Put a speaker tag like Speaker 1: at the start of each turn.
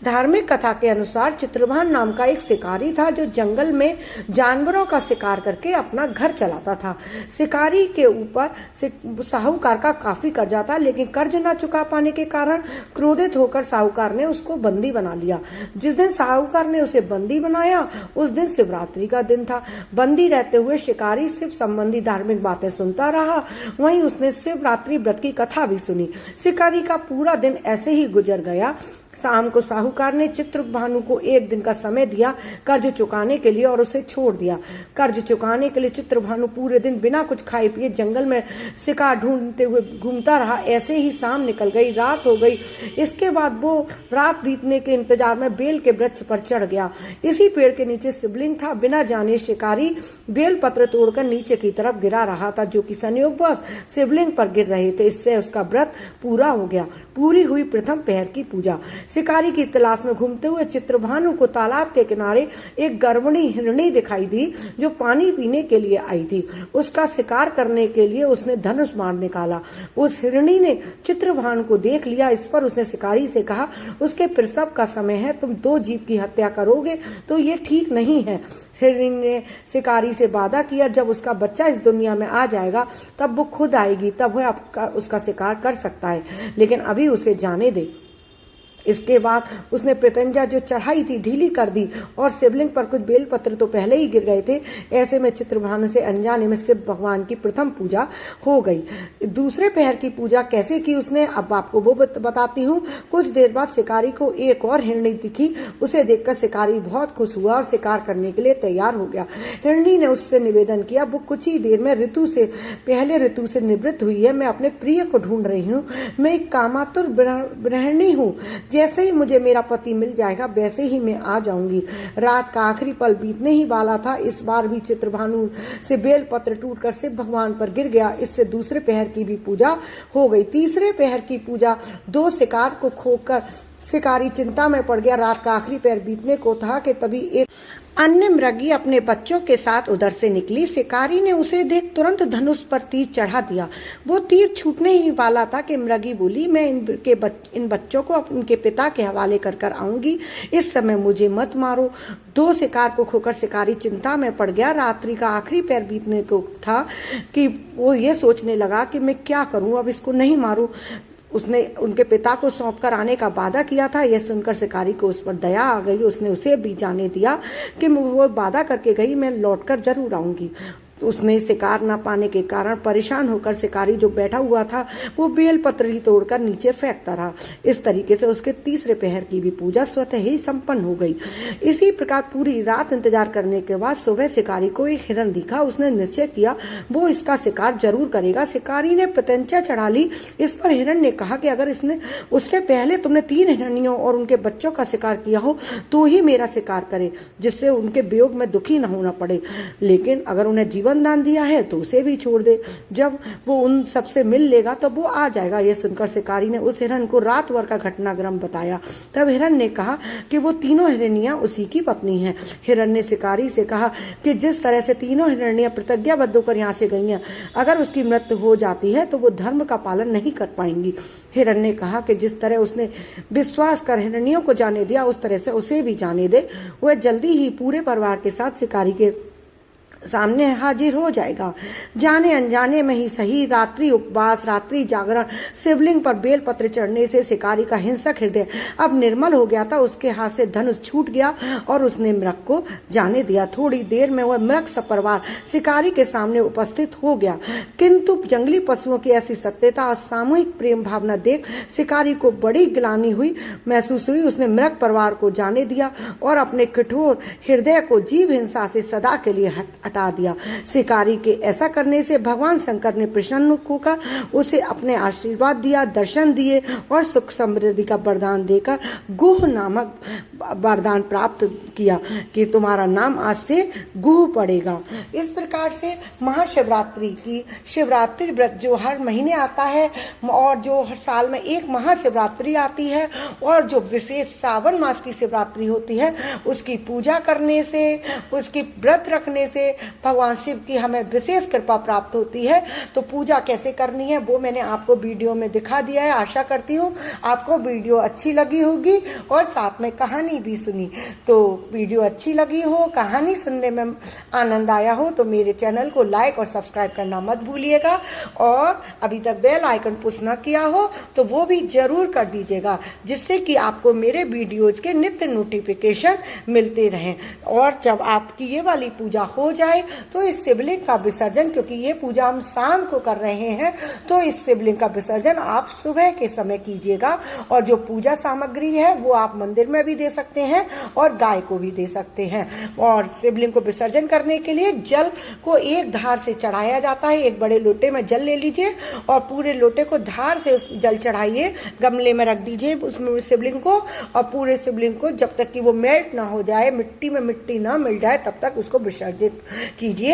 Speaker 1: धार्मिक कथा के अनुसार चित्रभान नाम का एक शिकारी था जो जंगल में जानवरों का शिकार करके अपना घर चलाता था। शिकारी के ऊपर साहूकार का काफी कर्जा था, लेकिन कर्ज न चुका पाने के कारण क्रोधित होकर साहूकार ने उसको बंदी बना लिया। जिस दिन साहूकार ने उसे बंदी बनाया उस दिन शिवरात्रि का दिन था। बंदी रहते हुए शिकारी शिव संबंधी धार्मिक बातें सुनता रहा, वहीं उसने शिवरात्रि व्रत की कथा भी सुनी। शिकारी का पूरा दिन ऐसे ही गुजर गया। शाम को साहूकार ने चित्रभानु को 1 दिन का समय दिया कर्ज चुकाने के लिए और उसे छोड़ दिया। कर्ज चुकाने के लिए चित्रभानु पूरे दिन बिना कुछ खाए पिए जंगल में शिकार ढूंढते हुए घूमता रहा। ऐसे ही शाम निकल गई, रात हो गई। इसके बाद वो रात बीतने के इंतजार में बेल के वृक्ष पर चढ़ गया। इसी पेड़ के नीचे शिवलिंग था। बिना जाने शिकारी बेल पत्र तोड़कर नीचे की तरफ गिरा रहा था, जो कि संयोगवश शिवलिंग पर गिर रहे थे। इससे उसका व्रत पूरा हो गया। पूरी हुई प्रथम पहर की पूजा। शिकारी की तलाश में घूमते हुए चित्रभानु को तालाब के किनारे एक गर्भणी हिरणी दिखाई दी जो पानी पीने के लिए आई थी। उसका शिकार करने के लिए उसने धनुष बाण निकाला। उस हिरणी ने चित्रभानु को देख लिया। इस पर उसने शिकारी से कहा, उसके प्रसव का समय है, तुम 2 जीव की हत्या करोगे तो ये ठीक नहीं है। हिरणी ने शिकारी से वादा किया, जब उसका बच्चा इस दुनिया में आ जाएगा तब वो खुद आएगी, तब वह उसका शिकार कर सकता है, लेकिन अभी उसे जाने दे। इसके बाद उसने प्रत्यंजा जो चढ़ाई थी ढीली कर दी और शिवलिंग पर कुछ बेलपत्र तो पहले ही गिर गए थे। ऐसे में चित्रभानु से अनजाने में शिव भगवान की प्रथम पूजा हो गई। दूसरे पहर की पूजा कैसे की उसने, अब आपको वो बताती हूँ। कुछ देर बाद शिकारी को एक और हिरणी दिखी। उसे देखकर शिकारी बहुत खुश हुआ और शिकार करने के लिए तैयार हो गया। हिरणी ने उससे निवेदन किया, वो कुछ ही देर में ऋतु से निवृत्त हुई है। मैं अपने प्रिय को ढूंढ रही हूँ। मैं एक कामातुर गृहिणी हूँ। जैसे ही मुझे मेरा पति मिल जाएगा वैसे ही मैं आ जाऊंगी। रात का आखिरी पल बीतने ही वाला था। इस बार भी चित्रभानु से बेल पत्र टूटकर शिव भगवान पर गिर गया। इससे दूसरे पहर की भी पूजा हो गई। तीसरे पहर की पूजा 2 शिकार को खोकर शिकारी चिंता में पड़ गया। रात का आखिरी पहर बीतने को था कि तभी एक अन्य मृगी अपने बच्चों के साथ उधर से निकली। शिकारी ने उसे देख तुरंत धनुष पर तीर चढ़ा दिया। वो तीर छूटने ही वाला था कि मृगी बोली, मैं इन बच्चों को उनके पिता के हवाले कर कर आऊंगी, इस समय मुझे मत मारो। 2 शिकार को खोकर शिकारी चिंता में पड़ गया। रात्रि का आखिरी पैर बीतने को था कि वो ये सोचने लगा कि मैं क्या करूं, अब इसको नहीं मारूं। उसने उनके पिता को सौंपकर आने का वादा किया था। यह सुनकर शिकारी को उस पर दया आ गई। उसने उसे भी जाने दिया कि वो वादा करके गई, मैं लौटकर जरूर आऊंगी। उसने शिकार न पाने के कारण परेशान होकर शिकारी जो बैठा हुआ था वो बेलपत्र ही तोड़कर नीचे फेंकता रहा। इस तरीके से उसके तीसरे पहर की भी पूजा स्वतः ही संपन्न हो गई। इसी प्रकार पूरी रात इंतजार करने के बाद सुबह शिकारी को एक हिरण दिखा। उसने निश्चय किया वो इसका शिकार जरूर करेगा। शिकारी ने प्रत्यंचा चढ़ा ली। इस पर हिरण ने कहा कि अगर इसने उससे पहले तुमने 3 हिरणियों और उनके बच्चों का शिकार किया हो तो ही मेरा शिकार करे, जिससे उनके वियोग में दुखी न होना पड़े। लेकिन अगर उन्हें जीवन दान दिया है तो उसे भी छोड़ दे। जब वो उन सबसे मिल लेगा तब वो आ जाएगा। यह सुनकर शिकारी ने उस हिरण को रात भर का घटनाक्रम बताया। तब हिरण ने कहा कि वो तीनों हिरनियां उसी की पत्नी हैं। हिरण ने शिकारी से कहा कि जिस तरह से तीनों हिरनियां प्रतिज्ञाबद्ध होकर यहाँ से गई हैं, अगर उसकी मृत्यु हो जाती है तो वो धर्म का पालन नहीं कर पाएंगी। हिरण ने कहा कि जिस तरह उसने विश्वास कर हिरनियों को जाने दिया उस तरह से उसे भी जाने दे। वह जल्दी ही पूरे परिवार के साथ शिकारी के सामने हाजिर हो जाएगा। जाने अनजाने में ही सही, रात्रि उपवास, रात्रि जागरण, शिवलिंग पर बेलपत्र चढ़ने से शिकारी का हिंसक हृदय अब निर्मल हो गया था। उसके हाथ से धनुष छूट गया और उसने मृग को जाने दिया। थोड़ी देर में वह मृग सपरिवार शिकारी के सामने उपस्थित हो गया। किंतु जंगली पशुओं की ऐसी सत्यता और सामूहिक प्रेम भावना देख शिकारी को बड़ी ग्लानि महसूस हुई। उसने मृग परिवार को जाने दिया और अपने कठोर हृदय को जीव हिंसा से सदा के लिए हटा दिया। शिकारी के ऐसा करने से भगवान शंकर ने प्रसन्न होकर उसे अपने आशीर्वाद दिया, दर्शन दिए और सुख समृद्धि का वरदान देकर गुह नामक वरदान प्राप्त किया कि तुम्हारा नाम आज से गुह पड़ेगा। इस प्रकार से महाशिवरात्रि की शिवरात्रि व्रत जो हर महीने आता है और जो हर साल में एक महाशिवरात्रि आती है और जो विशेष सावन मास की शिवरात्रि होती है, उसकी पूजा करने से, उसकी व्रत रखने से भगवान शिव की हमें विशेष कृपा प्राप्त होती है। तो पूजा कैसे करनी है वो मैंने आपको वीडियो में दिखा दिया है। आशा करती हूँ आपको वीडियो अच्छी लगी होगी और साथ में कहानी भी सुनी। तो वीडियो अच्छी लगी हो, कहानी सुनने में आनंद आया हो तो मेरे चैनल को लाइक और सब्सक्राइब करना मत भूलिएगा, और अभी तक बेल आइकन पुश न किया हो तो वो भी जरूर कर दीजिएगा, जिससे कि आपको मेरे वीडियोज के नित्य नोटिफिकेशन मिलते रहें। और जब आपकी ये वाली पूजा हो जाए तो इस शिवलिंग का विसर्जन, क्योंकि ये पूजा हम शाम को कर रहे हैं, तो इस शिवलिंग का विसर्जन आप सुबह के समय कीजिएगा। और जो पूजा सामग्री है वो आप मंदिर में भी दे सकते हैं और गाय को भी दे सकते हैं। और शिवलिंग को विसर्जन करने के लिए जल को एक धार से चढ़ाया जाता है। एक बड़े लोटे में जल ले लीजिए और पूरे लोटे को धार से उस जल चढ़ाइए, गमले में रख दीजिए उसमें शिवलिंग को, और पूरे शिवलिंग को जब तक कि वो मेल्ट ना हो जाए, मिट्टी में मिट्टी ना मिल जाए, तब तक उसको विसर्जित कीजिए।